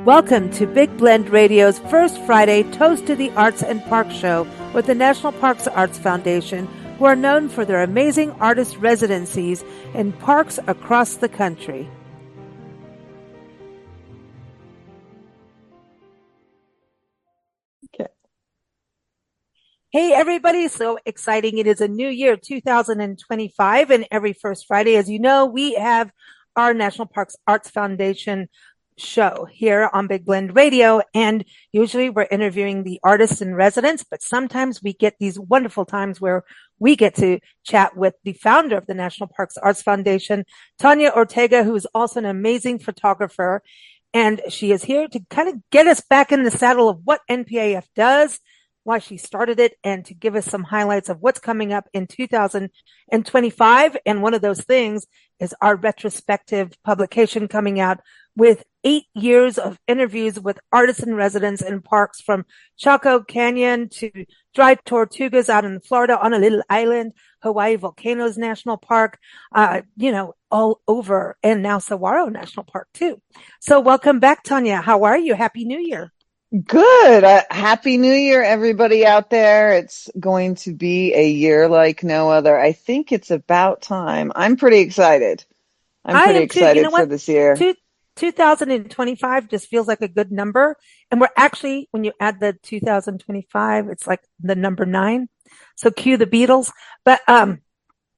Welcome to Big Blend Radio's first Friday Toast to the Arts and Parks show with the National Parks Arts Foundation, who are known for their amazing artist residencies in parks across the country. Okay. Hey everybody, so exciting. It is a new year, 2025, and every first Friday, as you know, we have our National Parks Arts Foundation show here on Big Blend Radio, and usually we're interviewing the artists in residence, but sometimes we get these wonderful times where we get to chat with the founder of the National Parks Arts Foundation, Tanya Ortega, who is also an amazing photographer, and she is here to kind of get us back in the saddle of what NPAF does, why she started it, and to give us some highlights of what's coming up in 2025. And one of those things is our retrospective publication coming out with 8 years of interviews with artists in residence in parks from Chaco Canyon to dry Tortugas out in Florida on a little island, Hawai'i Volcano National Park, all over, and now Saguaro National Park too. So welcome back, Tanya. How are you? Happy New Year. Good. Happy New Year, everybody out there. It's going to be a year like no other. I think it's about time. I'm pretty excited. I'm pretty excited for this year. 2025 just feels like a good number. And we're actually, when you add the 2025, it's like the number 9. So cue the Beatles. But, oh,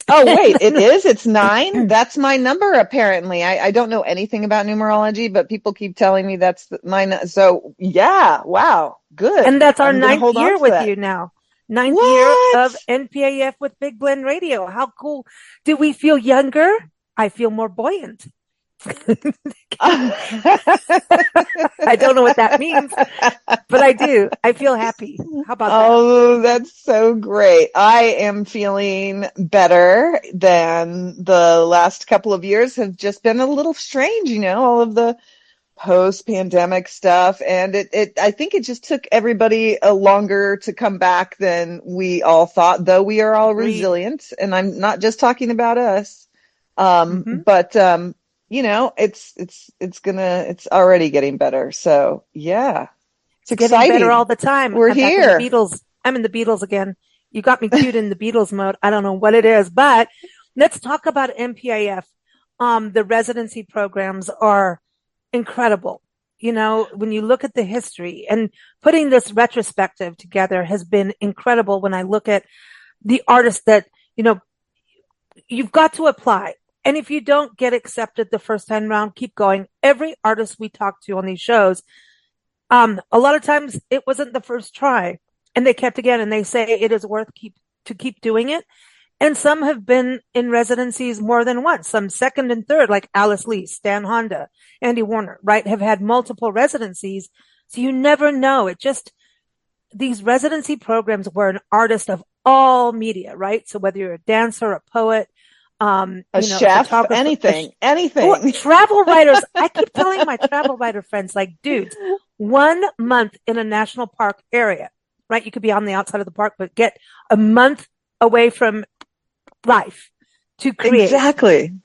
wait, it is? It's 9? That's my number, apparently. I don't know anything about numerology, but people keep telling me that's my, so yeah, wow, good. And that's our 9th year with you now. 9th year of NPAF with Big Blend Radio. How cool. Do we feel younger? I feel more buoyant. I don't know what that means, but I do. I feel happy. How about that? Oh, that's so great. I am feeling better than the last couple of years have just been a little strange, all of the post-pandemic stuff. And I think it just took everybody longer to come back than we all thought, though we are all resilient. And I'm not just talking about us. But it's already getting better. So yeah, it's exciting. Getting better all the time. We're here. I'm in the Beatles again. You got me cued in the Beatles mode. I don't know what it is, but let's talk about NPAF. The residency programs are incredible. When you look at the history, and putting this retrospective together has been incredible. When I look at the artists that, you've got to apply. And if you don't get accepted the first time round, keep going. Every artist we talk to on these shows, a lot of times it wasn't the first try, and they kept again, and they say it is worth to keep doing it. And some have been in residencies more than once, some second and third, like Alice Lee, Stan Honda, Andy Warner, right, have had multiple residencies. So you never know. These residency programs were an artist of all media, right? So whether you're a dancer, a poet, a chef, anything. Travel writers. I keep telling my travel writer friends, like, dudes, 1 month in a national park area, right? You could be on the outside of the park, but get a month away from life to create. Exactly.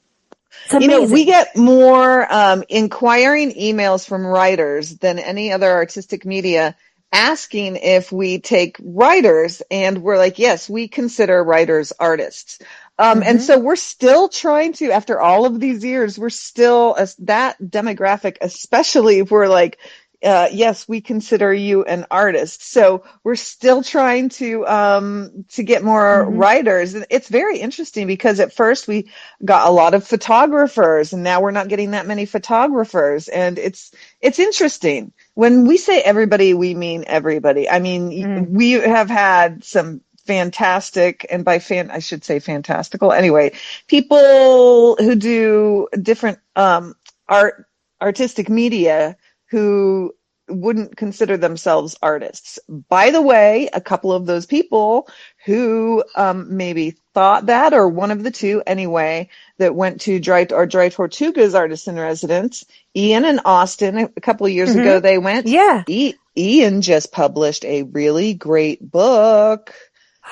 We get more inquiring emails from writers than any other artistic media asking if we take writers, and we're like, yes, we consider writers artists. And so we're still trying to, after all of these years, we're still that demographic, especially if we're like, yes, we consider you an artist. So we're still trying to get more writers. And it's very interesting because at first we got a lot of photographers, and now we're not getting that many photographers. And it's interesting. When we say everybody, we mean everybody. I mean, we have had some fantastic, and by I should say fantastical. Anyway, people who do different artistic media who wouldn't consider themselves artists. By the way, a couple of those people who maybe thought that, or one of the two anyway, that went to Dry Tortugas Artists in Residence, Ian and Austin, a couple of years ago they went. Yeah. Ian just published a really great book.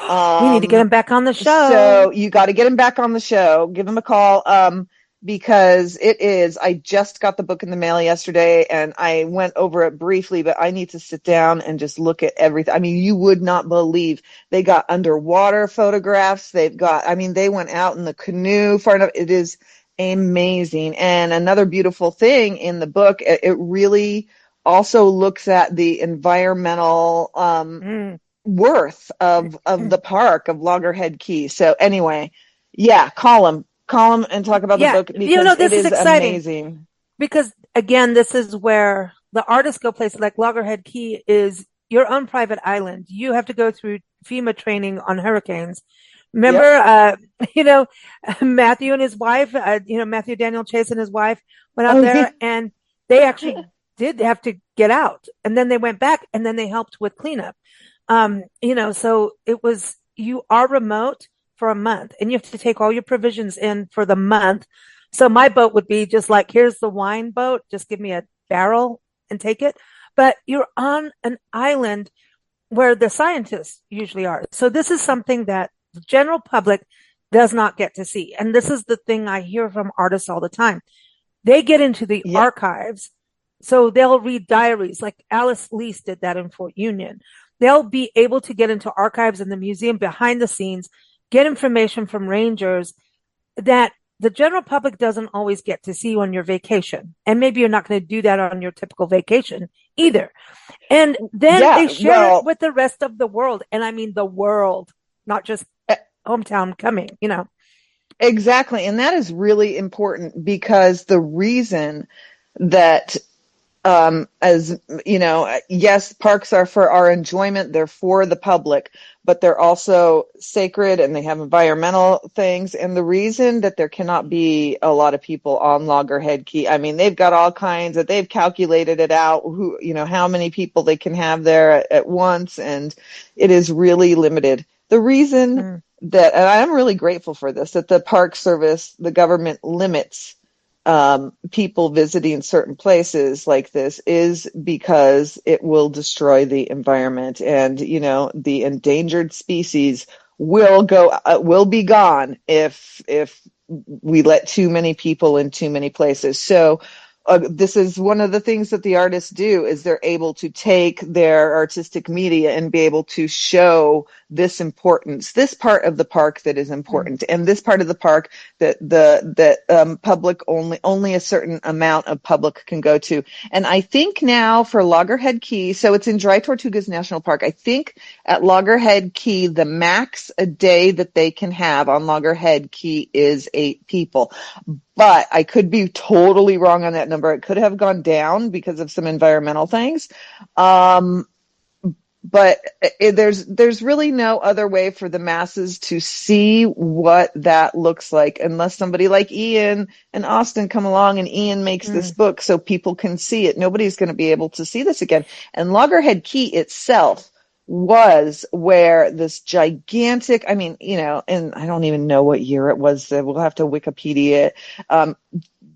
We need to get him back on the show. So you got to get him back on the show. Give him a call. because it is. I just got the book in the mail yesterday and I went over it briefly, but I need to sit down and just look at everything. I mean, you would not believe they got underwater photographs. They went out in the canoe far enough. It is amazing. And another beautiful thing in the book, it really also looks at the environmental worth of the park of Loggerhead Key. So anyway, yeah, call them and talk about the book because this it is is exciting amazing. because again, this is where the artists go places like Loggerhead Key is your own private island. You have to go through FEMA training on hurricanes. Remember, Yep. Matthew and his wife, Matthew Daniel Chase and his wife went out Oh yeah. there and they actually did have to get out and then they went back and then they helped with cleanup. So it was, you are remote for a month and you have to take all your provisions in for the month. So my boat would be just like, here's the wine boat. Just give me a barrel and take it. But you're on an island where the scientists usually are. So this is something that the general public does not get to see. And this is the thing I hear from artists all the time. They get into the archives. So they'll read diaries like Alice Lease did that in Fort Union. They'll be able to get into archives in the museum behind the scenes, get information from rangers that the general public doesn't always get to see on your vacation. And maybe you're not going to do that on your typical vacation either. And then they share it with the rest of the world. And I mean the world, not just hometown coming, Exactly. And that is really important because the reason that as you know, yes, parks are for our enjoyment. They're for the public, but they're also sacred and they have environmental things. And the reason that there cannot be a lot of people on Loggerhead Key, I mean, they've got all kinds of, they've calculated it out, how many people they can have there at once. And it is really limited. The reason that, and I'm really grateful for this, that the Park Service, the government limits people visiting certain places like this is because it will destroy the environment, and the endangered species will be gone if we let too many people in too many places. So this is one of the things that the artists do, is they're able to take their artistic media and be able to show this importance, this part of the park that is important, and this part of the park that public only a certain amount of public can go to. And I think now for Loggerhead Key, so it's in Dry Tortugas National Park. I think at Loggerhead Key, the max a day that they can have on Loggerhead Key is 8 people. But I could be totally wrong on that number. It could have gone down because of some environmental things. But there's really no other way for the masses to see what that looks like unless somebody like Ian and Austin come along and Ian makes this book so people can see it. Nobody's going to be able to see this again. And Loggerhead Key itself was where this gigantic, and I don't even know what year it was. We'll have to Wikipedia it.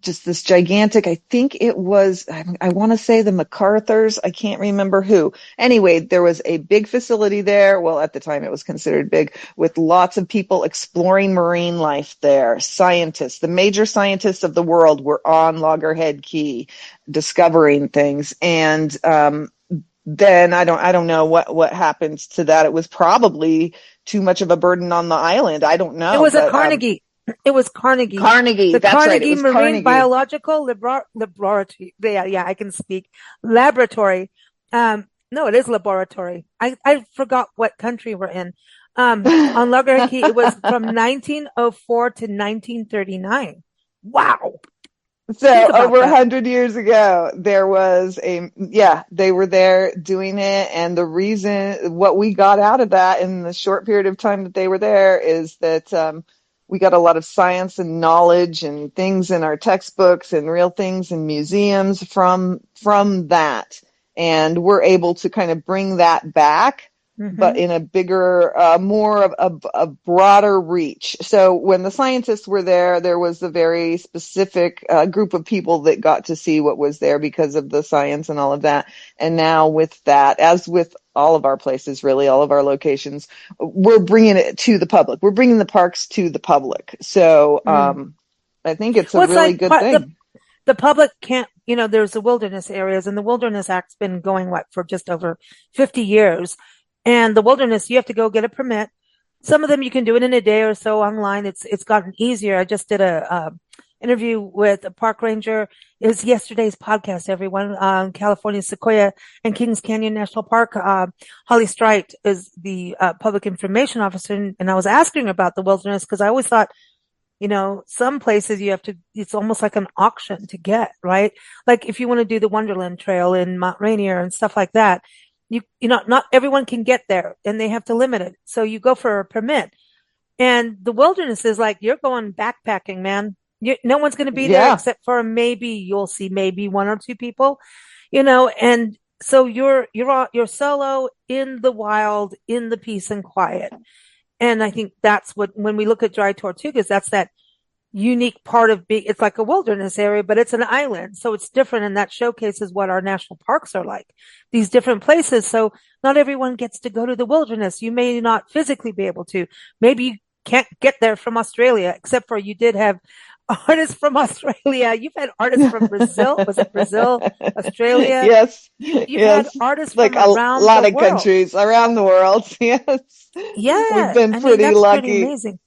Just this gigantic, I think it was, I want to say the MacArthur's, I can't remember who. Anyway, there was a big facility there. Well, at the time it was considered big, with lots of people exploring marine life there. Scientists, the major scientists of the world were on Loggerhead Key discovering things. And then I don't know what happened to that. It was probably too much of a burden on the island. I don't know. It was a Carnegie. It was Carnegie. The that's Carnegie right. It was Marine Carnegie. Biological Laboratory. Yeah, I can speak. Laboratory. No, it is laboratory. I forgot what country we're in. On Loggerhead Key, it was from 1904 to 1939. Wow. So over 100 years ago, there was they were there doing it. And the reason, what we got out of that in the short period of time that they were there is that, we got a lot of science and knowledge and things in our textbooks and real things in museums from that. And we're able to kind of bring that back, but in a bigger, more of a broader reach. So when the scientists were there, there was a very specific group of people that got to see what was there because of the science and all of that. And now with that, as with all of our places, really, all of our locations, we're bringing it to the public. We're bringing the parks to the public. So, I think it's a really like good thing. the public can't, there's the wilderness areas, and the Wilderness Act's been going for just over 50 years. And the wilderness, you have to go get a permit. Some of them you can do it in a day or so online. It's gotten easier. I just did a interview with a park ranger. It was yesterday's podcast, everyone. California Sequoia and Kings Canyon National Park. Holly Strite is the public information officer, and I was asking about the wilderness because I always thought, some places it's almost like an auction to get, right? Like if you want to do the Wonderland Trail in Mount Rainier and stuff like that, not everyone can get there and they have to limit it. So you go for a permit, and the wilderness is like, you're going backpacking, man. No one's going to be there except for you'll see maybe one or two people, and so you're solo in the wild, in the peace and quiet. And I think that's when we look at Dry Tortugas, that's that unique part of it's like a wilderness area, but it's an island. So it's different. And that showcases what our national parks are like, these different places. So not everyone gets to go to the wilderness. You may not physically be able to. Maybe you can't get there from Australia, except for you did have artists from Australia. You've had artists from Brazil. Was it Brazil? Australia? Yes. You've had artists like from around a lot the of world. countries around the world. Yes. Yeah. We've been pretty lucky. Pretty amazing.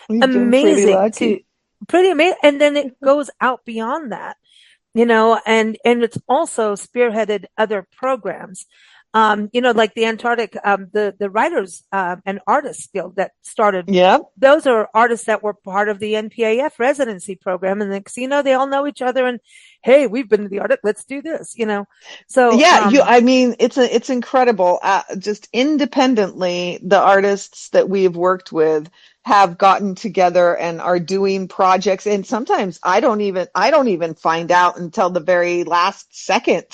Amazing. Pretty amazing. And then it goes out beyond that, and it's also spearheaded other programs. Like the Antarctic, the Writers and Artists Guild that started. Yeah. Those are artists that were part of the NPAF residency program. And next, they all know each other and, hey, we've been to the Arctic. Let's do this, So yeah, it's incredible. Just independently, the artists that we have worked with have gotten together and are doing projects. And sometimes I don't even find out until the very last second.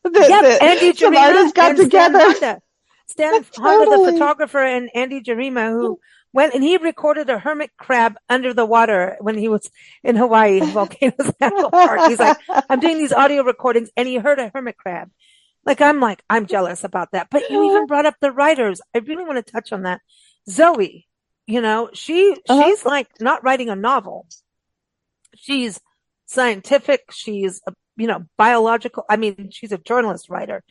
Andy Jarima got together. Stan Honda, the photographer, and Andy Jarima, who went and he recorded a hermit crab under the water when he was in Hawai'i Volcano National Park. He's like, I'm doing these audio recordings, and he heard a hermit crab. I'm jealous about that. But you even brought up the writers. I really want to touch on that. Zoe, she's like not writing a novel. She's scientific. She's biological. I mean, she's a journalist writer,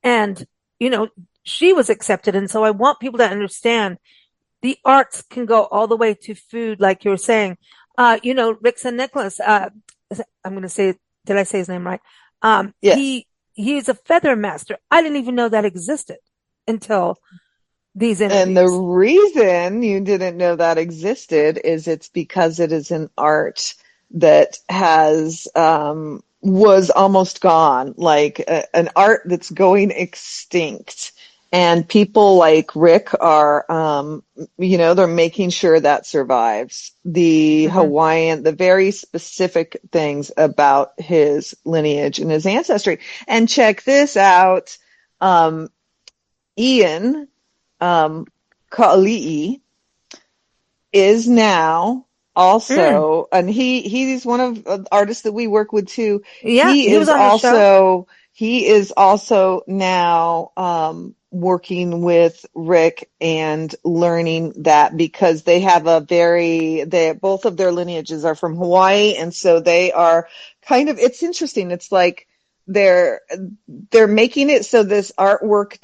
and, she was accepted. And so I want people to understand the arts can go all the way to food, like you were saying. Rick and Nicholas, I'm going to say, did I say his name right? Yes. He's a feather master. I didn't even know that existed until these interviews. And the reason you didn't know that existed is it's because it is an art that was almost gone, like an art that's going extinct. And people like Rick are, they're making sure that survives. The Hawaiian, the very specific things about his lineage and his ancestry. And check this out. Ian, Ka'ali'i is now also, and he's one of the artists that we work with too. Yeah, he is also now working with Rick and learning that, because they have both of their lineages are from Hawaii, and so they are it's interesting. It's like they're making it so this artwork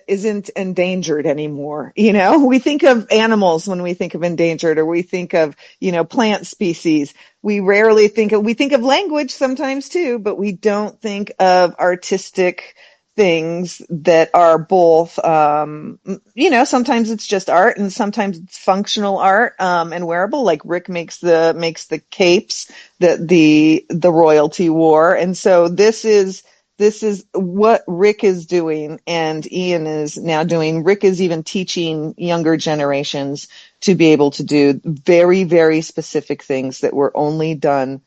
isn't endangered anymore. We think of animals when we think of endangered, or we think of, plant species. We rarely think of language sometimes too, but we don't think of artistic things that are both, sometimes it's just art and sometimes it's functional art, and wearable. Like Rick makes the capes that the royalty wore. And so this is what Rick is doing and Ian is now doing. Rick is even teaching younger generations to be able to do very, very specific things that were only done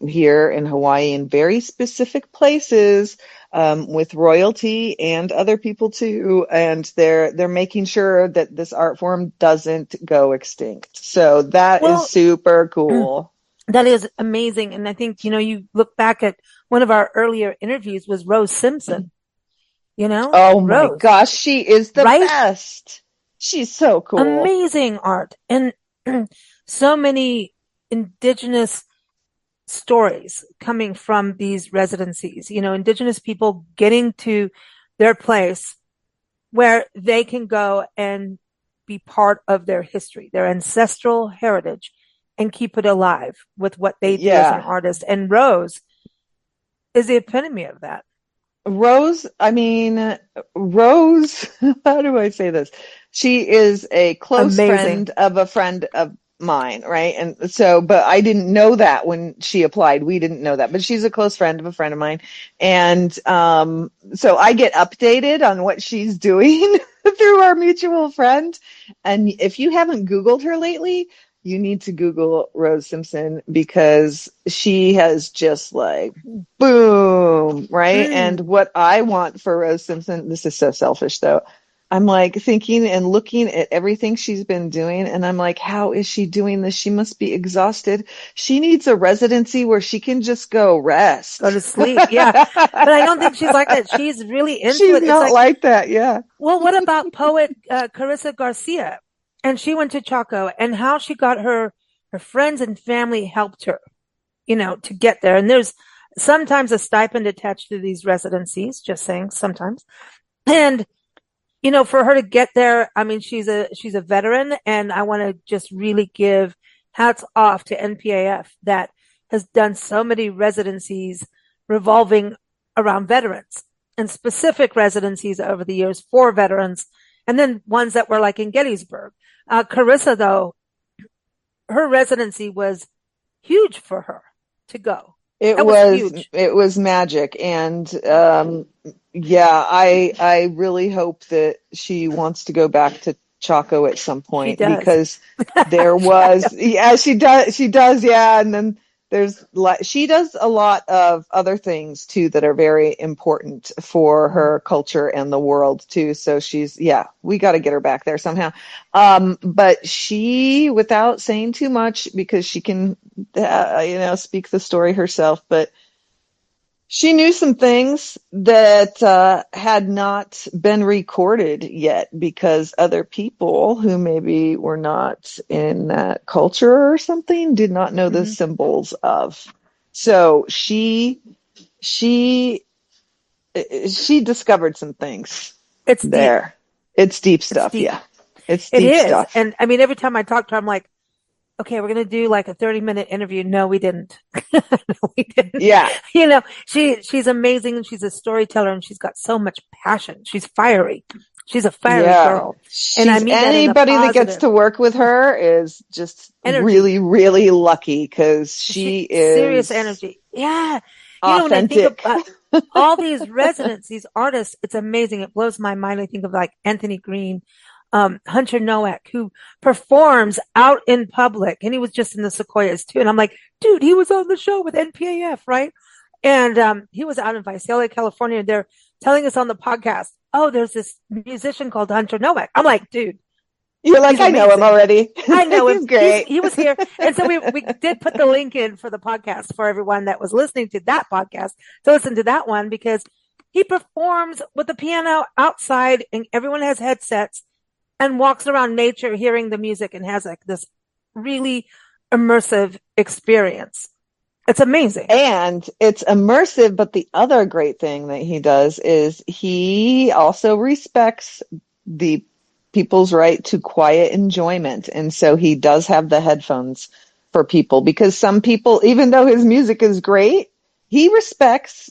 here in Hawaii in very specific places, with royalty and other people too. And they're making sure that this art form doesn't go extinct. So that is super cool. That is amazing. And I think, you look back at one of our earlier interviews was Rose Simpson, Oh my gosh, she is the best. She's so cool. Amazing art. And so many indigenous stories coming from these residencies, indigenous people getting to their place where they can go and be part of their history, their ancestral heritage, and keep it alive with what they do as an artist. And Rose is the epitome of that. Rose, how do I say this? She is a close friend of a friend of mine, right? And so, but I didn't know that when she applied. We didn't know that, but she's a close friend of a friend of mine. And so I get updated on what she's doing through our mutual friend. And if you haven't Googled her lately, you need to Google Rose Simpson, because she has just like boom, right? And what I want for Rose Simpson, this is so selfish though, I'm like thinking and looking at everything she's been doing, and I'm like, how is she doing this? She must be exhausted. She needs a residency where she can just go rest. Go to sleep, yeah. But I don't think she's like that. She's really into she's it. She's not like that, yeah. Well, what about poet Carissa Garcia? And she went to Chaco, and how she got her friends and family helped her, to get there. And there's sometimes a stipend attached to these residencies, just saying, sometimes. And for her to get there, I mean, she's a veteran, and I want to just really give hats off to NPAF that has done so many residencies revolving around veterans, and specific residencies over the years for veterans, and then ones that were like in Gettysburg. Carissa, though, her residency was huge for her to go. It was magic. And I really hope that she wants to go back to Chaco at some point, because there was, she does. Yeah. And then she does a lot of other things too that are very important for her culture and the world too. So we got to get her back there somehow. But she, without saying too much, because she can, speak the story herself, but she knew some things that had not been recorded yet, because other people who maybe were not in that culture or something did not know the symbols of. So she discovered some things. It's there. Deep. It's deep stuff. Yeah. It's deep stuff. And I mean, every time I talk to her, I'm like, okay, we're going to do like a 30-minute interview. No, we didn't. No, we didn't. Yeah. She's amazing, and she's a storyteller, and she's got so much passion. She's fiery. She's a fiery girl. And I mean, anybody that gets to work with her is just really, really lucky, because she is serious energy. Yeah. Authentic. When I think about all these residents, these artists, it's amazing. It blows my mind. I think of like Anthony Green, Hunter Nowak, who performs out in public, and he was just in the Sequoias too. And I'm like, dude, he was on the show with NPAF, right? And he was out in Visalia, California, and they're telling us on the podcast, oh, there's this musician called Hunter Nowak. I'm like, dude, you're like, I know him already. I know him. He's great. He was here. And so we did put the link in for the podcast for everyone that was listening to that podcast to listen to that one, because he performs with the piano outside, and everyone has headsets, and walks around nature hearing the music, and has like this really immersive experience. It's amazing. And it's immersive, but the other great thing that he does is he also respects the people's right to quiet enjoyment. And so he does have the headphones for people, because some people, even though his music is great, he respects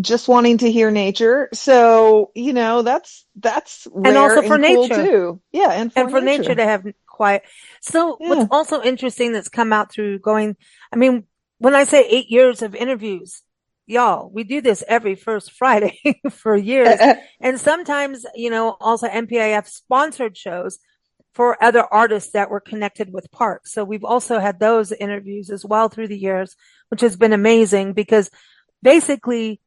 just wanting to hear nature. So, that's rare and also for and nature cool too. Yeah. And for nature to have quiet. So what's also interesting that's come out through when I say 8 years of interviews, y'all, we do this every first Friday for years. And sometimes, also NPAF sponsored shows for other artists that were connected with parks. So we've also had those interviews as well through the years, which has been amazing, because basically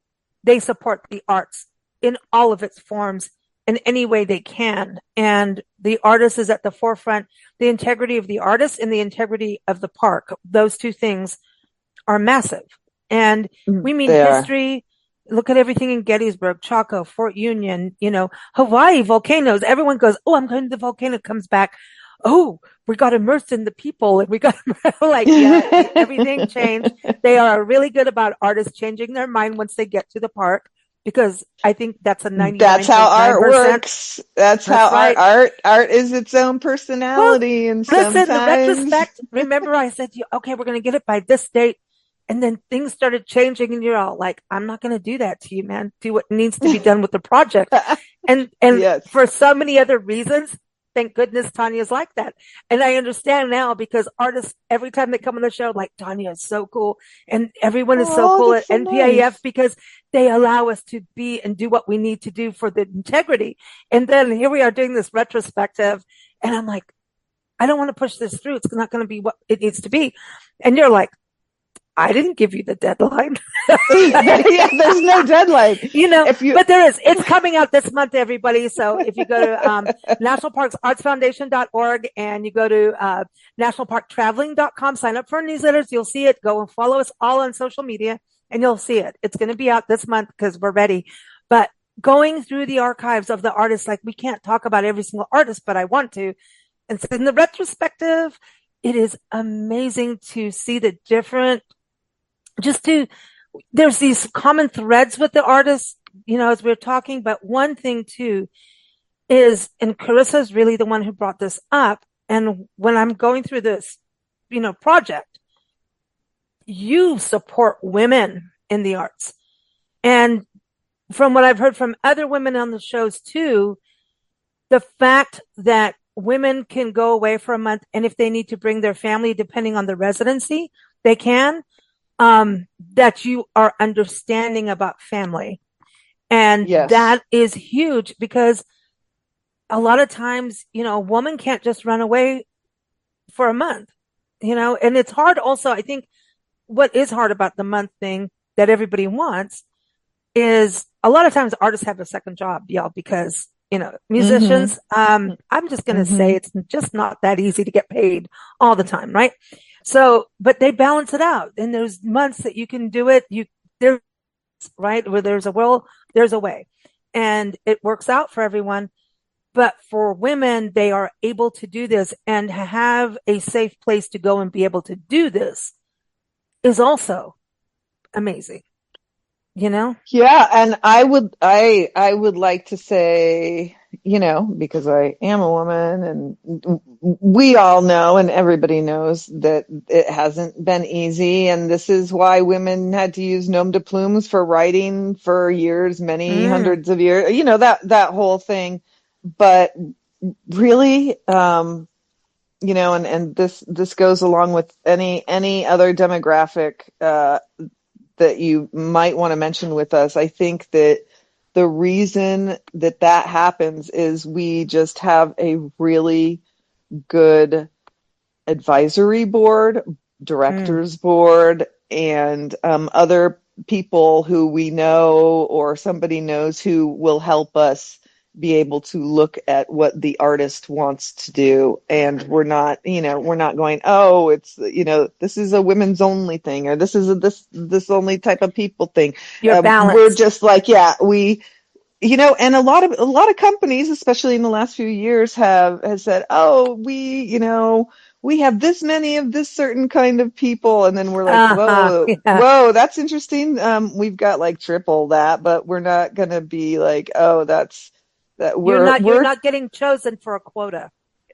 they support the arts in all of its forms in any way they can. And the artist is at the forefront. The integrity of the artist and the integrity of the park, those two things are massive. And we mean history. Look at everything in Gettysburg, Chaco, Fort Union, Hawai'i volcanoes. Everyone goes, oh, I'm going to the volcano, comes back. oh, we got immersed in the people and we got like, yeah, everything changed. They are really good about artists changing their mind once they get to the park, because I think that's a That's how art 99.9%. works. That's how That's right. art is its own Well, personality. And listen, the sometimes, retrospect, remember I said to you, okay, we're going to get it by this date. And then things started changing and you're all like, I'm not going to do that to you, man. Do what needs to be done with the project. And yes. for so many other reasons, thank goodness Tanya's like that. And I understand now, because artists, every time they come on the show, like, Tanya is so cool. And everyone is so Oh, cool at that's so NPAF nice. because they allow us to be and do what we need to do for the integrity. And then here we are doing this retrospective. And I'm like, I don't want to push this through. It's not going to be what it needs to be. And you're like, I didn't give you the deadline. Yeah, there's no deadline. But there is. It's coming out this month, everybody. So if you go to nationalparksartsfoundation.org and you go to nationalparktraveling.com, sign up for our newsletters, you'll see it. Go and follow us all on social media and you'll see it. It's going to be out this month because we're ready. But going through the archives of the artists, like, we can't talk about every single artist, but I want to. And so in the retrospective, it is amazing to see the different, there's these common threads with the artists, as we're talking. But one thing too is, and Carissa's really the one who brought this up. And when I'm going through this, project, you support women in the arts. And from what I've heard from other women on the shows too, the fact that women can go away for a month, and if they need to bring their family, depending on the residency, they can, that you are understanding about family. And yes. that is huge, because a lot of times, a woman can't just run away for a month, and it's hard also. I think what is hard about the month thing that everybody wants is, a lot of times artists have a second job, y'all, because musicians, I'm just going to say it's just not that easy to get paid all the time, right? So, but they balance it out. And there's months that you can do it. There's, right, where there's a will, there's a way. And it works out for everyone. But for women, they are able to do this, and have a safe place to go and be able to do this is also amazing. Yeah, and I would like to say, because I am a woman, and we all know, and everybody knows, that it hasn't been easy, and this is why women had to use nom de plumes for writing for years, many hundreds of years, that whole thing. But really, and this goes along with any other demographic that you might want to mention with us. I think that the reason that happens is we just have a really good advisory board, directors board, and other people who we know or somebody knows who will help us be able to look at what the artist wants to do. And we're not going, oh, it's, this is a women's only thing, or this is this only type of people thing. You're balanced. We're just like, yeah, we, and a lot of companies, especially in the last few years, has said, oh, we have this many of this certain kind of people. And then we're like, whoa, that's interesting. We've got like triple that, but we're not going to be like, oh, you're not getting chosen for a quota.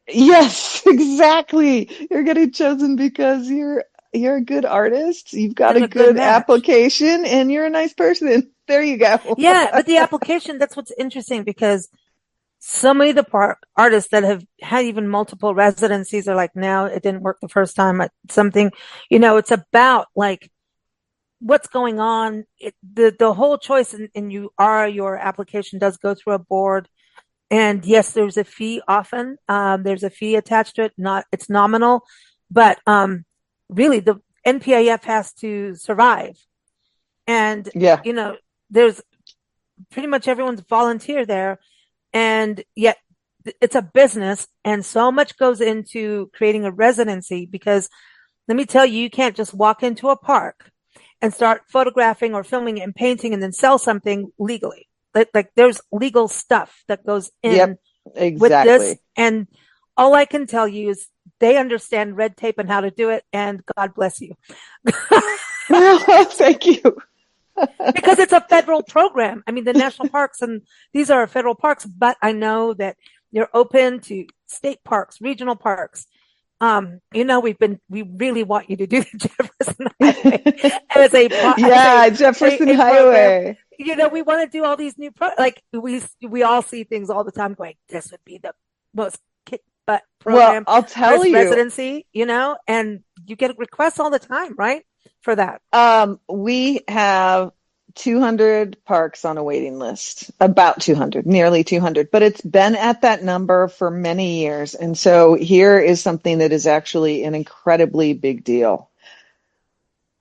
Yes, exactly. You're getting chosen because you're a good artist. You've got a good application, and you're a nice person. There you go. Yeah, but the application, that's what's interesting, because so many of the artists that have had even multiple residencies are like, no, it didn't work the first time at something. It's about like what's going on. The whole choice, and your application does go through a board. And yes, there's a fee often. There's a fee attached to it. It's nominal, but really the NPAF has to survive. And there's pretty much everyone's volunteer there, and yet it's a business, and so much goes into creating a residency. Because let me tell you, you can't just walk into a park and start photographing or filming and painting and then sell something legally. Like there's legal stuff that goes in with this. And all I can tell you is they understand red tape and how to do it, and God bless you. Thank you. Because it's a federal program. I mean, the national parks, and these are federal parks, but I know that they're open to state parks, regional parks. We really want you to do the Jefferson Highway as Jefferson a Highway. Program. We want to do all these new we all see things all the time going, this would be the most kick butt program. Well, I'll tell you, residency, and you get requests all the time, right? For that. We have 200 parks on a waiting list, about 200, nearly 200, but it's been at that number for many years. And so here is something that is actually an incredibly big deal.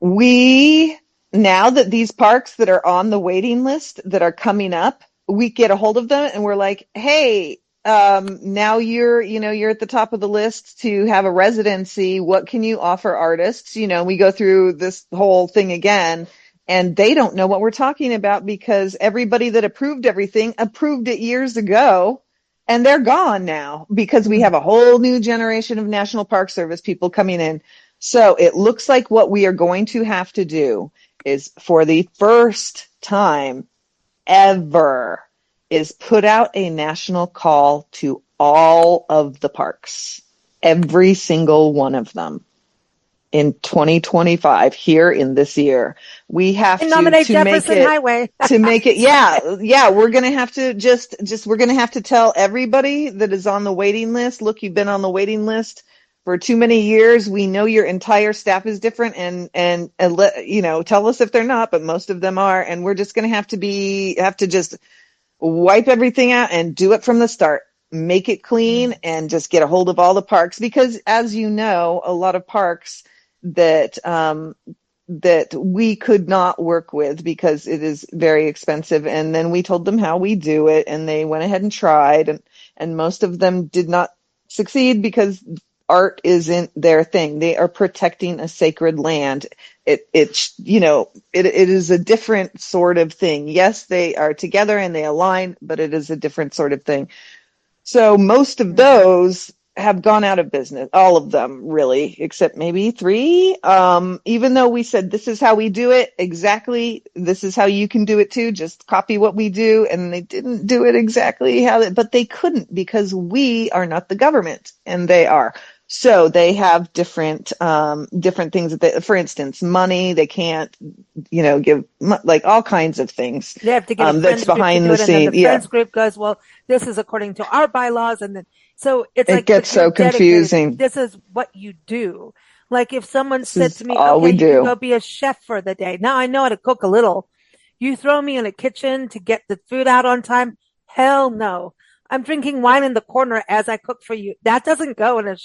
Now that these parks that are on the waiting list that are coming up, we get a hold of them and we're like, hey, now you're at the top of the list to have a residency. What can you offer artists? We go through this whole thing again, and they don't know what we're talking about because everybody that approved everything approved it years ago, and they're gone now because we have a whole new generation of National Park Service people coming in. So it looks like what we are going to have to do is, for the first time ever, is put out a national call to all of the parks, every single one of them, in 2025, here in this year. We have to nominate Jefferson make it Highway. to make it. Yeah. We're going to have to we're going to have to tell everybody that is on the waiting list, look, you've been on the waiting list for too many years. We know your entire staff is different, and tell us if they're not, but most of them are. And we're just going to have to just wipe everything out and do it from the start. Make it clean and just get a hold of all the parks, because as you know, a lot of parks that we could not work with because it is very expensive. And then we told them how we do it, and they went ahead and tried, and most of them did not succeed because art isn't their thing. They are protecting a sacred land. It is a different sort of thing. Yes, they are together and they align, but it is a different sort of thing. So most of those have gone out of business, all of them really, except maybe 3. Even though we said, this is how we do it exactly, this is how you can do it too, just copy what we do. And they didn't do it exactly but they couldn't, because we are not the government and they are. So they have different things for instance, money, they can't, give, like, all kinds of things. They have to get a that's behind the scene. And then the friends group goes, well, this is according to our bylaws. And then, so it gets so confusing. This is what you do. Like if someone said to me, okay, you can go be a chef for the day. Now I know how to cook a little. You throw me in a kitchen to get the food out on time? Hell no. I'm drinking wine in the corner as I cook for you. That doesn't go in a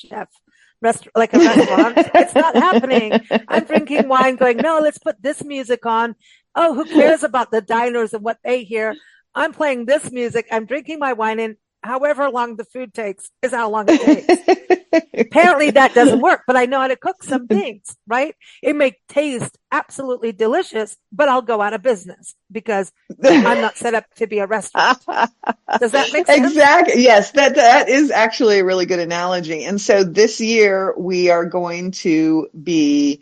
like a restaurant. It's not happening. I'm drinking wine going, no, let's put this music on. Oh, who cares about the diners and what they hear? I'm playing this music. I'm drinking my wine, and however long the food takes is how long it takes. Apparently that doesn't work, but I know how to cook some things, right? It may taste absolutely delicious, but I'll go out of business because I'm not set up to be a restaurant. Does that make sense? Exactly. Yes, that is actually a really good analogy. And so this year we are going to be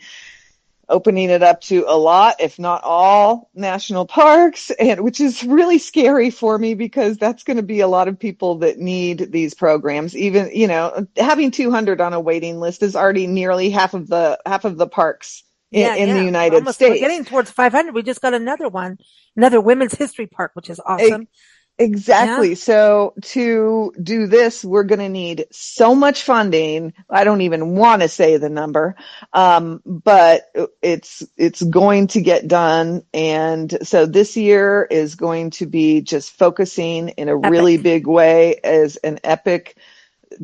opening it up to a lot, if not all, national parks, and which is really scary for me because that's going to be a lot of people that need these programs. Even, having 200 on a waiting list is already nearly half of the parks in the United States. We're getting towards 500. We just got another one, another women's history park, which is awesome. Exactly. Yeah. So to do this, we're going to need so much funding. I don't even want to say the number, but it's going to get done. And so this year is going to be just focusing in a really big way as an epic,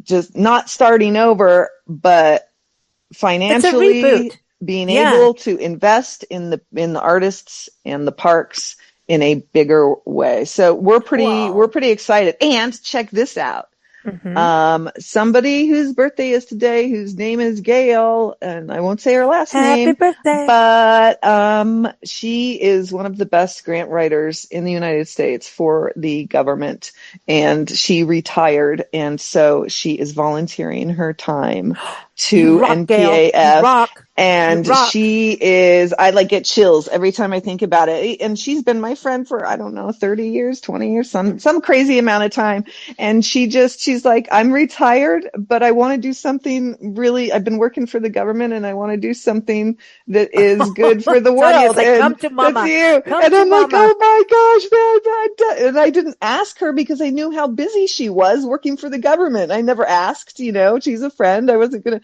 just not starting over, but financially being able to invest in the artists and the parks in a bigger way. So we're pretty excited. And check this out. Somebody whose birthday is today, whose name is Gail, and I won't say her last Happy name, birthday. but she is one of the best grant writers in the United States for the government, and she retired, and so she is volunteering her time You to rock, Gail. You NPAF. rock. You And rock. she is, I like get chills every time I think about it. And she's been my friend for, I don't know, 30 years, 20 years, some crazy amount of time. And she's like, I'm retired, but I want to do something really, I've been working for the government and I want to do something that is good for the Tanya's world. like, And come to that's mama. you. Come And to I'm like, mama. oh my gosh, man. And I didn't ask her because I knew how busy she was working for the government. I never asked, she's a friend. I wasn't going to,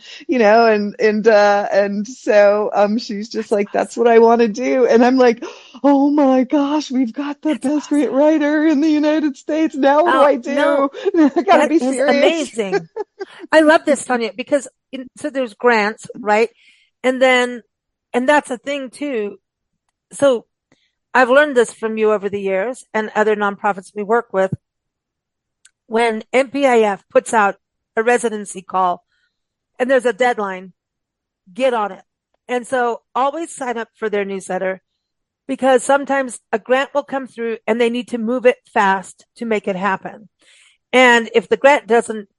and so she's just like, that's what I want to do. And I'm like, oh my gosh, we've got the That's best awesome. great writer in the United States. Now what do Oh, I no, do? I gotta that be is serious. amazing. I love this, Tanya, because so there's grants, right? And then, and that's a thing too. So I've learned this from you over the years and other nonprofits we work with. When NPAF puts out a residency call and there's a deadline, get on it. And so always sign up for their newsletter because sometimes a grant will come through and they need to move it fast to make it happen. And if the grant doesn't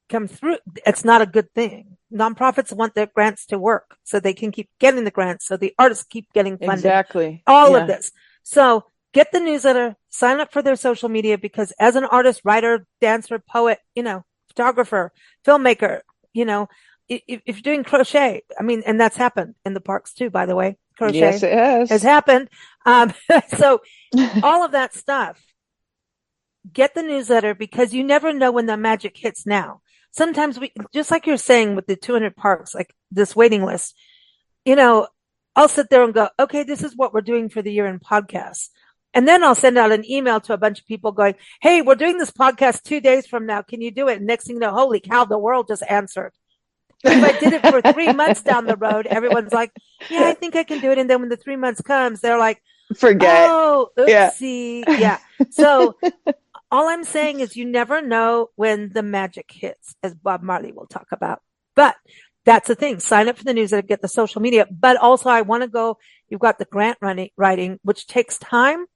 come through, it's not a good thing. Nonprofits want their grants to work so they can keep getting the grants, so the artists keep getting funded. Exactly. All of Yeah. this. So get the newsletter, sign up for their social media because as an artist, writer, dancer, poet, photographer, filmmaker, if you're doing crochet, I mean, and that's happened in the parks too, by the way. Crochet Yes, it has has. happened. So all of that stuff, get the newsletter because you never know when the magic hits now. Sometimes just like you're saying with the 200 parks, like this waiting list, I'll sit there and go, okay, this is what we're doing for the year in podcasts. And then I'll send out an email to a bunch of people going, hey, we're doing this podcast 2 days from now. Can you do it? And next thing you know, holy cow, the world just answered. If I did it for 3 months down the road, everyone's like, yeah, I think I can do it. And then when the 3 months comes, they're like, Forget. oh, Yeah. oopsie. Yeah. So all I'm saying is you never know when the magic hits, as Bob Marley will talk about. But that's the thing. Sign up for the newsletter, get the social media. But also I want to go, you've got the grant writing, which takes time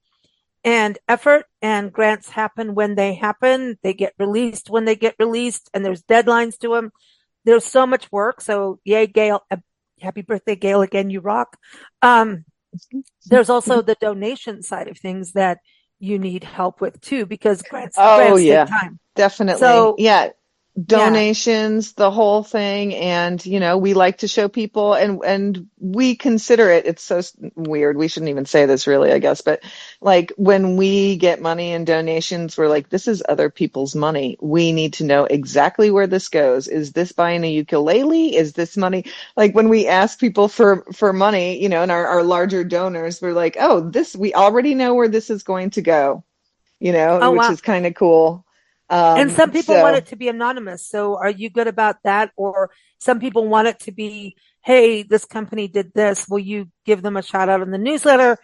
and effort, and grants happen when they happen. They get released when they get released, and there's deadlines to them. There's so much work. So yay, Gail. Happy birthday, Gail. Again, you rock. There's also the donation side of things that you need help with too, because grants yeah, take time. definitely. So yeah. Donations, the whole thing. And, we like to show people and we consider it's so weird. We shouldn't even say this really, I guess, but like when we get money and donations, we're like, this is other people's money. We need to know exactly where this goes. Is this buying a ukulele? Is this money? Like when we ask people for money, and our larger donors, we're like, oh, we already know where this is going to go, oh which wow. is kind of cool. And some people want it to be anonymous. So are you good about that? Or some people want it to be, hey, this company did this. Will you give them a shout out in the newsletter?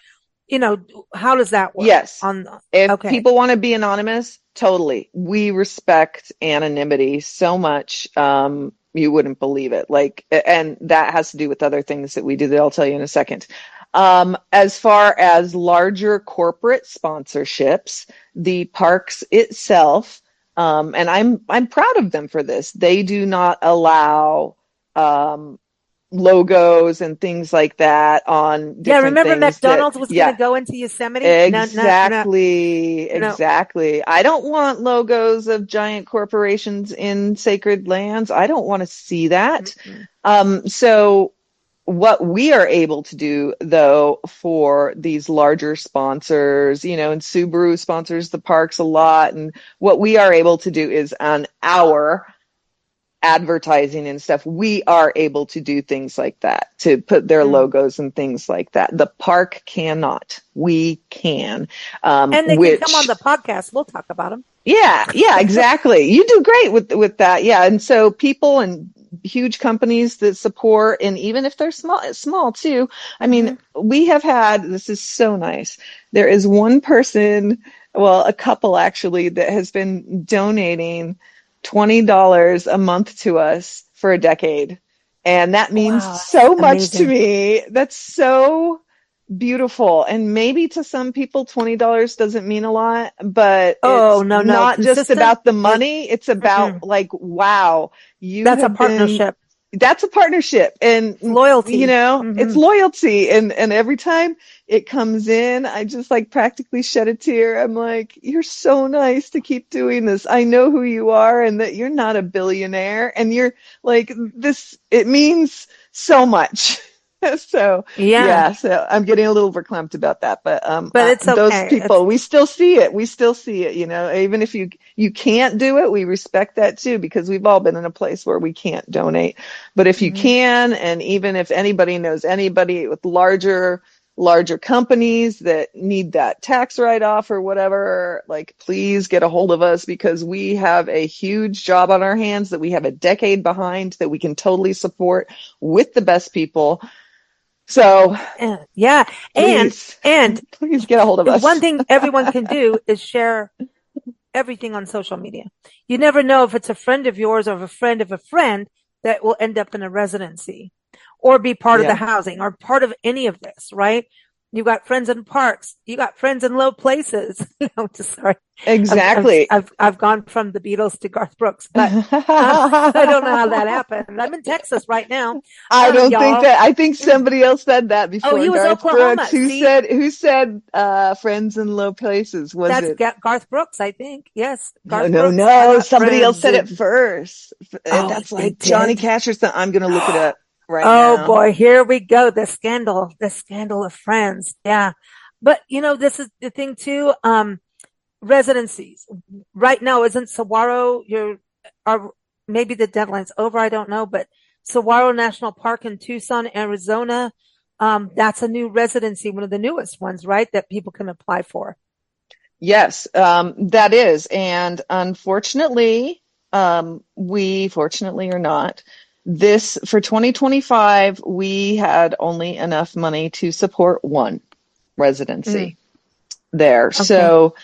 How does that work? Yes. If Okay. people want to be anonymous, totally. We respect anonymity so much. You wouldn't believe it. And that has to do with other things that we do that I'll tell you in a second. As far as larger corporate sponsorships, the parks itself, and I'm proud of them for this. They do not allow logos and things like that on different remember things. McDonald's was going to go into Yosemite? Exactly. No. Exactly. I don't want logos of giant corporations in sacred lands. I don't want to see that. So what we are able to do, though, for these larger sponsors, and Subaru sponsors the parks a lot, and what we are able to do is on our advertising and stuff, we are able to do things like that, to put their logos and things like that. The park cannot. We can. And they can come on the podcast. We'll talk about them. Yeah, exactly. You do great with that. Yeah. And so people and huge companies that support, and even if they're small too. I mean, we have this is so nice. There is one person, well, a couple actually, that has been donating $20 a month to us for a decade. And that means Wow, that's so much to amazing. me. That's so beautiful. And maybe to some people, $20 doesn't mean a lot, but Oh, it's no, no. not just Consistent. about the money. It's about like, wow, you That's a have been, partnership. that's a partnership. And, It's loyalty. it's Hmm. loyalty. And every time it comes in, I just like practically shed a tear. I'm like, you're so nice to keep doing this. I know who you are and that you're not a billionaire. And you're like, this, it means so much. So Yeah, yeah, so I'm getting a little verklempt about that, but but it's those okay. It's people, we still see it. We still see it, even if you can't do it, we respect that too, because we've all been in a place where we can't donate. But if you mhm. can, and even if anybody knows anybody with larger companies that need that tax write-off or whatever, like please get a hold of us, because we have a huge job on our hands that we have a decade behind that we can totally support with the best people. So Yeah, and please, and please get a hold of one us. thing everyone can do is share everything on social media. You never know if it's a friend of yours or a friend of a friend that will end up in a residency or be part of the Yeah, housing or part of any of this, right? You got friends in parks. You got friends in low places. Just sorry. exactly. I've gone from the Beatles to Garth Brooks, but I don't know how that happened. I'm in Texas right now, I don't think y'all. that. I think somebody else said that Oh, before. he was Garth Brooks. Oklahoma. See, Who said friends in low places? Was that's it? Garth Brooks, I think. Yes, No, Garth no, Brooks. I no. got Somebody else friends said it in. first. Oh, That's they like Johnny did. Cash or something. I'm gonna look it up right Oh now. boy, here we go. The scandal of Friends. Yeah. But this is the thing too. Residencies right now isn't Saguaro are maybe the deadline's over. I don't know, but Saguaro National Park in Tucson, Arizona. That's a new residency, one of the newest ones, right? That people can apply for. Yes, that is. And unfortunately, fortunately or not, this for 2025, we had only enough money to support one Mm, residency there. okay. So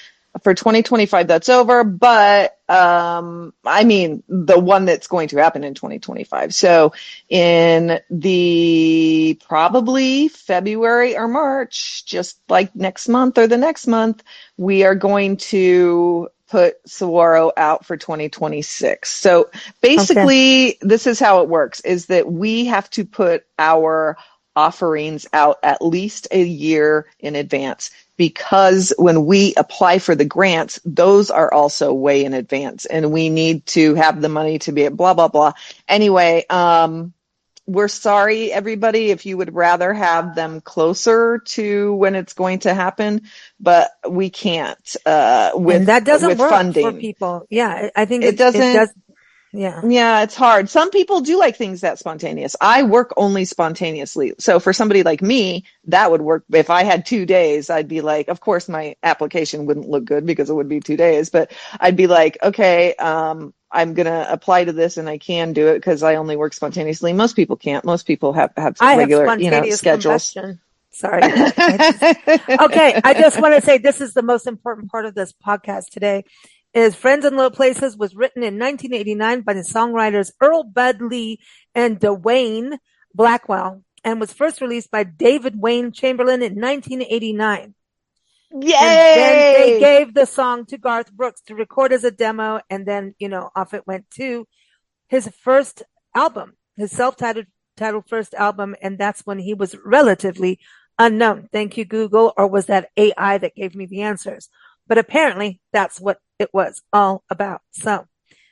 for 2025, that's over. But I mean, the one that's going to happen in 2025. So in the probably February or March, just like next month or the next month, we are going to put Saguaro out for 2026. So Okay. basically, this is how it works, is that we have to put our offerings out at least a year in advance, because when we apply for the grants, those are also way in advance, and we need to have the money to be blah, blah, blah. Anyway, we're sorry, everybody, if you would rather have them closer to when it's going to happen, but we can't And that doesn't with work for funding. people. Yeah, I think It it doesn't. does. Yeah. Yeah, it's hard. Some people do like things that spontaneous. I work only spontaneously. So for somebody like me, that would work. If I had 2 days, I'd be like, of course, my application wouldn't look good because it would be 2 days, but I'd be like, okay, I'm going to apply to this and I can do it because I only work spontaneously. Most people can't. Most people have I have regular, spontaneous schedules. combustion. Sorry. Okay. I just want to say this is the most important part of this podcast today is Friends in Low Places was written in 1989 by the songwriters Earl Bud Lee and Dwayne Blackwell and was first released by David Wayne Chamberlain in 1989. And then they Yay! gave the song to Garth Brooks to record as a demo. And then, off it went to his first album, his self-titled first album. And that's when he was relatively unknown. Thank you, Google. Or was that AI that gave me the answers? But apparently that's what it was all about. So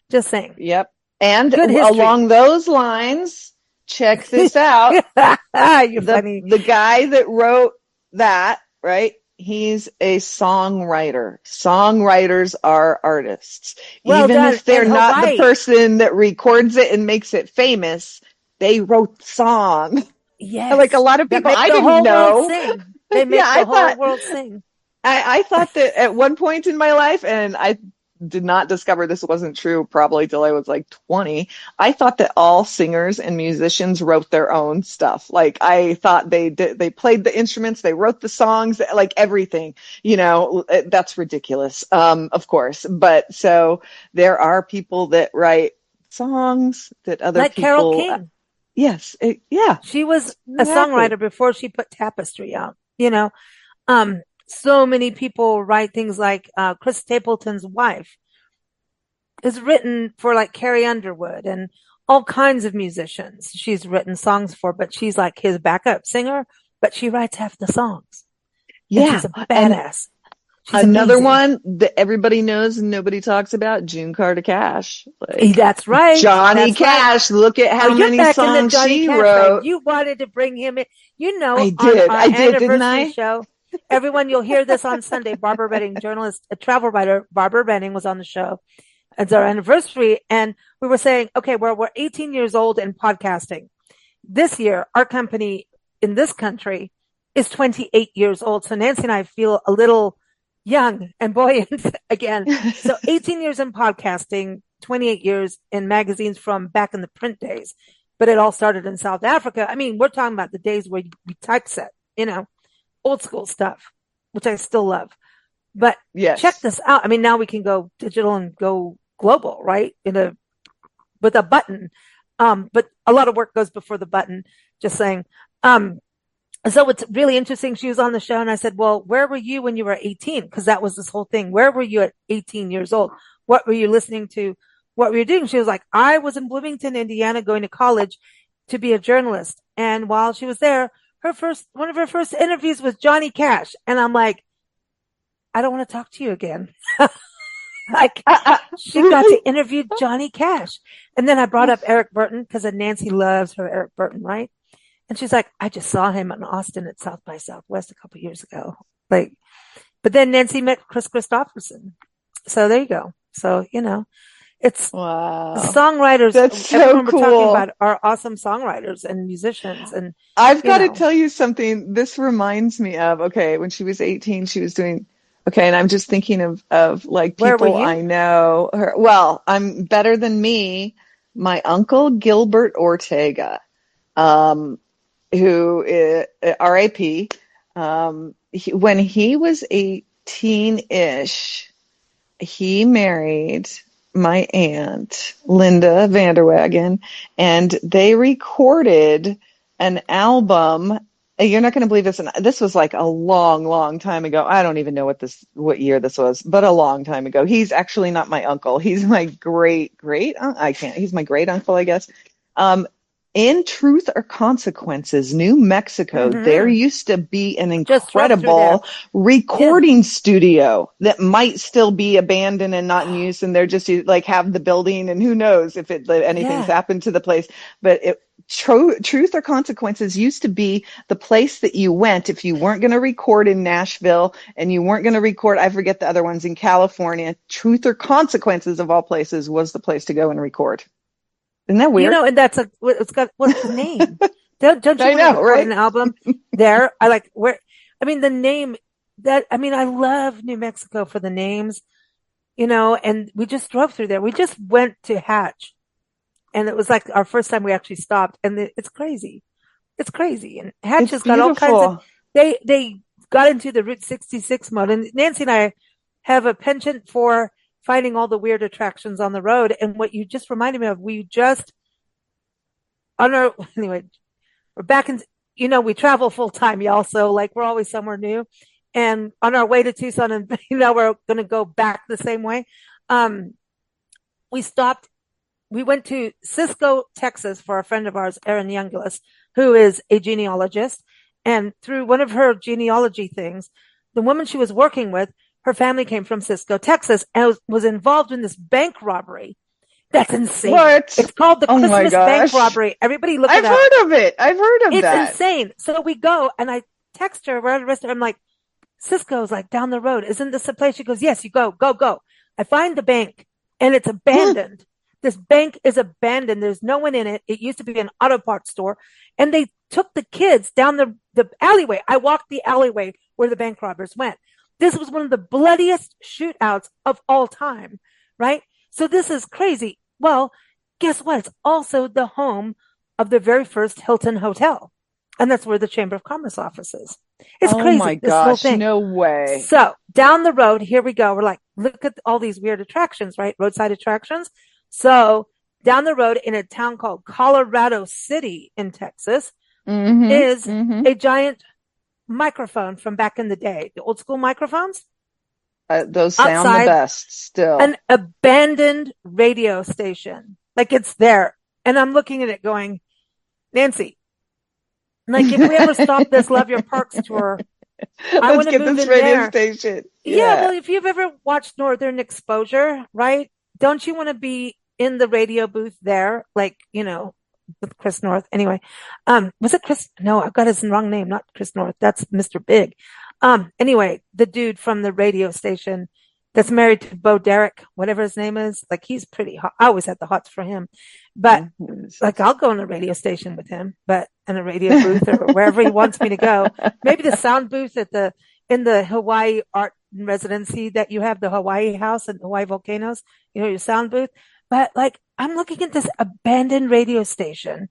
just saying. Yep. And Good history. along those lines, check this out. You're the funny. the guy that wrote that, right? He's a songwriter. Songwriters are artists. Well Even done. if they're And not the Hawaii. person that records it and makes it famous, they wrote the song. Like a Yes. lot of That people, make I the didn't whole world know. sing. They Yeah, make the whole world sing. I thought that at one point in my life, and I did not discover this wasn't true probably till I was like 20. I thought that all singers and musicians wrote their own stuff. Like I thought they played the instruments, they wrote the songs, like everything. That's ridiculous. Of course. But so there are people that write songs that other like Carole people. King. Yes. Yeah. She was a Exactly. songwriter before she put Tapestry out, so many people write things like Chris Stapleton's wife is written for like Carrie Underwood and all kinds of musicians she's written songs for, but she's like his backup singer, but she writes half the songs. Yeah. And she's a badass. She's another amazing. one that everybody knows and nobody talks about, June Carter Cash. That's right. Johnny Cash. Right. Look at how many songs she wrote. Right? You wanted to bring him in. I did. On our anniversary show, everyone, you'll hear this on Sunday. Barbara Redding, journalist, a travel writer, Barbara Redding was on the show. It's our anniversary. And we were saying, okay, we're 18 years old in podcasting. This year, our company in this country is 28 years old. So Nancy and I feel a little young and buoyant again. So 18 years in podcasting, 28 years in magazines from back in the print days. But it all started in South Africa. I mean, we're talking about the days where you typeset, old school stuff, which I still love. But check this out. I mean, now we can go digital and go global, right? With a button. But a lot of work goes before the button, just saying. So it's really interesting. She was on the show and I said, well, where were you when you were 18? Because that was this whole thing. Where were you at 18 years old? What were you listening to? What were you doing? She was like, I was in Bloomington, Indiana, going to college to be a journalist. And while she was there, one of her first interviews was Johnny Cash. And I'm like, I don't want to talk to you again. She got to interview Johnny Cash. And then I brought up Eric Burton because Nancy loves her Eric Burton, right? And she's like, I just saw him in Austin at South by Southwest a couple of years ago. But then Nancy met Chris Christopherson. So there you go. So, it's wow. Songwriters. That's so everyone cool. We're talking about are awesome songwriters and musicians. And I've got to tell you something. This reminds me of, when she was 18, she was doing, and I'm just thinking of like people I know. Well, I'm better than me. My uncle Gilbert Ortega, who is R.I.P. When he was 18-ish, he married my aunt, Linda Vanderwagen, and they recorded an album. You're not going to believe this. And this was like a long, long time ago. I don't even know what year this was, but a long time ago. He's actually not my uncle. He's my he's my great uncle, I guess. In Truth or Consequences, New Mexico, there used to be an incredible recording studio that might still be abandoned and not in use. And they're just like have the building and who knows if anything's happened to the place. But Truth or Consequences used to be the place that you went if you weren't going to record in Nashville and you weren't going to record, I forget the other ones, in California. Truth or Consequences of all places was the place to go and record. Isn't that weird? And what's the name? Don't you want to record an album there? The name I love New Mexico for the names, and we just drove through there. We just went to Hatch and it was like our first time we actually stopped and it's crazy. It's crazy. And Hatch has got all kinds of, they got into the Route 66 mode and Nancy and I have a penchant for finding all the weird attractions on the road. And what you just reminded me of, we're back in, we travel full time, y'all. So like we're always somewhere new. And on our way to Tucson and, we're going to go back the same way. We went to Cisco, Texas for a friend of ours, Erin Youngulis, who is a genealogist. And through one of her genealogy things, the woman she was working with, her family came from Cisco, Texas, and was involved in this bank robbery. That's insane. What? It's called the Christmas bank robbery. Everybody look it up. I've heard of it. I've heard of that. It's insane. So we go, and I text her, we're at a restaurant. I'm like, Cisco's like down the road. Isn't this the place? She goes, yes, you go. I find the bank, and it's abandoned. This bank is abandoned. There's no one in it. It used to be an auto parts store, and they took the kids down the alleyway. I walked the alleyway where the bank robbers went. This was one of the bloodiest shootouts of all time, right? So this is crazy. Well, guess what? It's also the home of the very first Hilton Hotel. And that's where the Chamber of Commerce office is. It's crazy. My this whole gosh, thing. no way. So down the road, here we go. We're like, look at all these weird attractions, right? Roadside attractions. So down the road in a town called Colorado City in Texas is a giant microphone from back in the day, the old school microphones. Those sound the best still. An abandoned radio station. Like it's there. And I'm looking at it going, Nancy, like if we ever stop this Love Your Parks tour, I want to move this radio there. Station. Yeah, well, if you've ever watched Northern Exposure, right? Don't you want to be in the radio booth there? Like, you know, with Chris North. Anyway, was it Chris? No, I've got his wrong name, not Chris North. That's Mr. Big. Anyway, the dude from the radio station that's married to Bo Derek, whatever his name is, like he's pretty hot. I always had the hots for him, but like I'll go in a radio station with him, but in a radio booth or wherever he wants me to go. Maybe the sound booth in the Hawaii art residency that you have, the Hawaii house and Hawai'i volcanoes, you know, your sound booth. But like, I'm looking at this abandoned radio station.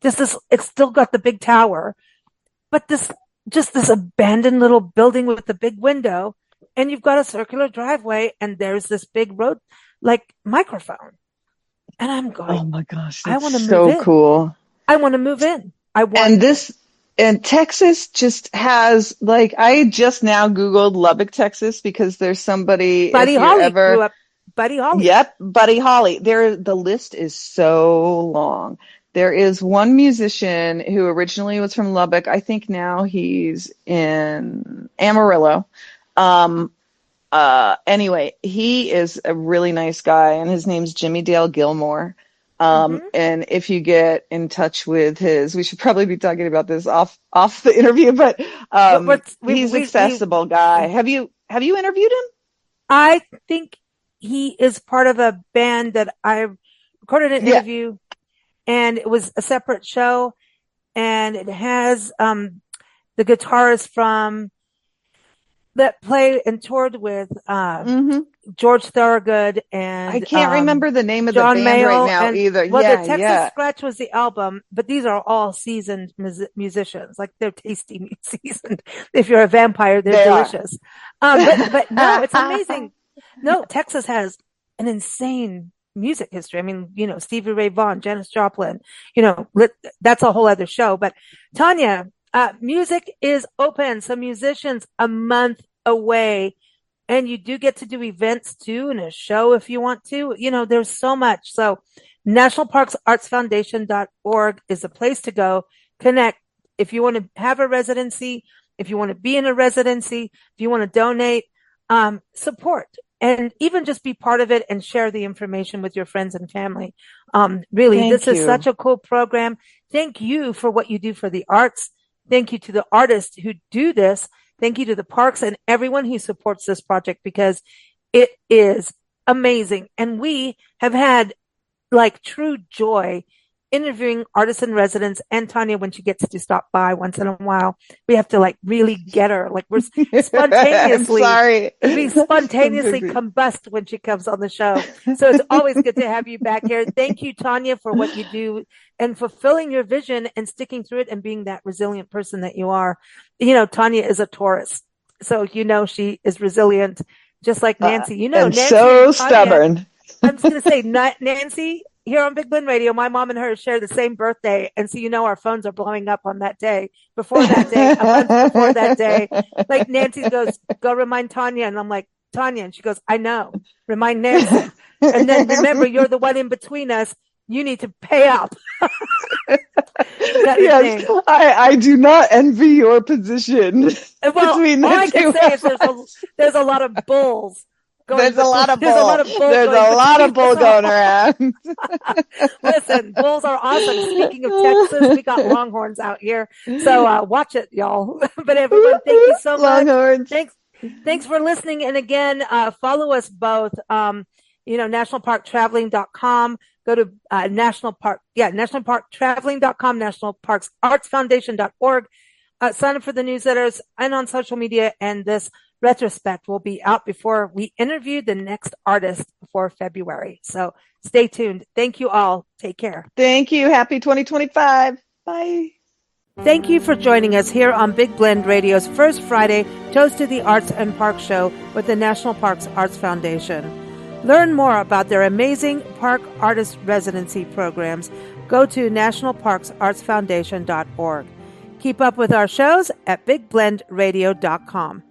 It's still got the big tower, but this abandoned little building with the big window, and you've got a circular driveway, and there's this big road, like microphone. And I'm going, oh my gosh, I want to move so in. Cool. I want to move in. And Texas just has, like, I just now Googled Lubbock, Texas, because there's somebody, Buddy Holly grew up. Buddy Holly. Yep, Buddy Holly. The list is so long. There is one musician who originally was from Lubbock. I think now he's in Amarillo. Anyway, he is a really nice guy, and his name's Jimmy Dale Gilmore. And if you get in touch with we should probably be talking about this off the interview, but he's accessible guy. Have you interviewed him? I think he is part of a band that I recorded an interview, and it was a separate show, and it has the guitarist from that played and toured with George Thorogood and I can't remember the name of John the band Mayall right now either. Well, the Texas Scratch was the album, but these are all seasoned musicians. Like they're tasty seasoned. If you're a vampire, they're delicious. But no, it's amazing. No, Texas has an insane music history. I mean, you know, Stevie Ray Vaughan, Janis Joplin, you know, that's a whole other show. But Tanya, music is open. So musicians a month away, and you do get to do events too and a show if you want to. You know, there's so much. So nationalparksartsfoundation.org is the place to go. Connect. If you want to have a residency, if you want to be in a residency, if you want to donate, support. And even just be part of it and share the information with your friends and family. Really, this is such a cool program. Thank you for what you do for the arts. Thank you to the artists who do this. Thank you to the parks and everyone who supports this project, because it is amazing. And we have had like true joy interviewing artists in residence, and Tanya, when she gets to stop by once in a while, we have to like really get her. Like we spontaneously combust when she comes on the show. So it's always good to have you back here. Thank you, Tanya, for what you do and fulfilling your vision and sticking through it and being that resilient person that you are. You know, Tanya is a Taurus, so you know she is resilient, just like Nancy. You know, and Nancy so and Tanya, stubborn. I'm just going to say, Nancy, here on Big Blend Radio, my mom and her share the same birthday. And so, you know, our phones are blowing up on that day, before that day, a month before that day. Like Nancy goes, go remind Tanya. And I'm like, Tanya. And she goes, I know. Remind Nancy. And then remember, you're the one in between us. You need to pay up. Yes, I do not envy your position. Well, all I can say is there's a lot of bulls. There's a lot of bull going around. Listen, bulls are awesome. Speaking of Texas, we got longhorns out here. So watch it, y'all. But everyone, thank you so much. Longhorns. Thanks for listening. And again, follow us both. Nationalparktraveling.com. Go to nationalparktraveling.com, nationalparksartsfoundation.org. Sign up for the newsletters and on social media, and this retrospect will be out before we interview the next artist for February. So stay tuned. Thank you all. Take care. Thank you. Happy 2025. Bye. Thank you for joining us here on Big Blend Radio's first Friday Toast to the Arts and Park show with the National Parks Arts Foundation. Learn more about their amazing park artist residency programs. Go to nationalparksartsfoundation.org. Keep up with our shows at bigblendradio.com.